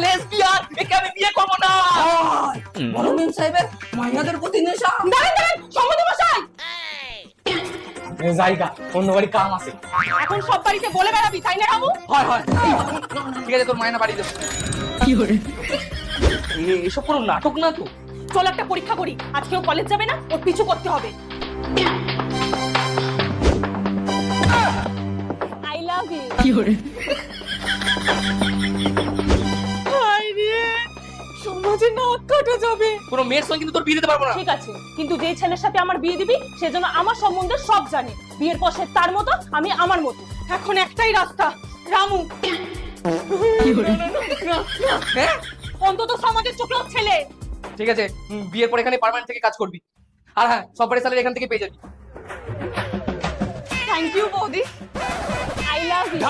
Lesbian, একে আমি বিয়ে করব না। বড় মেম সাহেবের মাইয়াদের প্রতি নেশা। দাঁড়ান সম্মতি মশাই, জায়গা অন্য বাড়ি কাম আছে। এখন সব বাড়িতে বলে বেড়াবি তাই না রামু? হয় হয়, ঠিক আছে, তোর মায়না বাড়ি দেবো। এসব কোনো নাটক না তো। চল একটা পরীক্ষা করি, আজকেও কলেজ যাবে না, ওর পিছু করতে হবে। I love you. হায় রে, সমাজে নাক কাটা যাবে। কোনো মেয়ের সঙ্গে কিন্তু তোর বিয়ে দিতে পারবো না। ঠিক আছে, কিন্তু যেই ছেলের সাথে আমার বিয়ে দিবি সে যেন আমার সম্বন্ধে সব জানে। বিয়ের পর সে তার মতো, আমি আমার মতো। এখন একটাই রাস্তা, রামু। হ্যাঁ অন্তত সমাজের চোখেও ছেলে। ঠিক আছে, বিয়ের পর এখানে পার্মানেন্ট থেকে কাজ করবি। আর হ্যাঁ, সব বাড়ি স্যালারি এখান থেকে পেয়ে যাবি। থ্যাংক ইউ বৌদি, আই লাভ ইউ।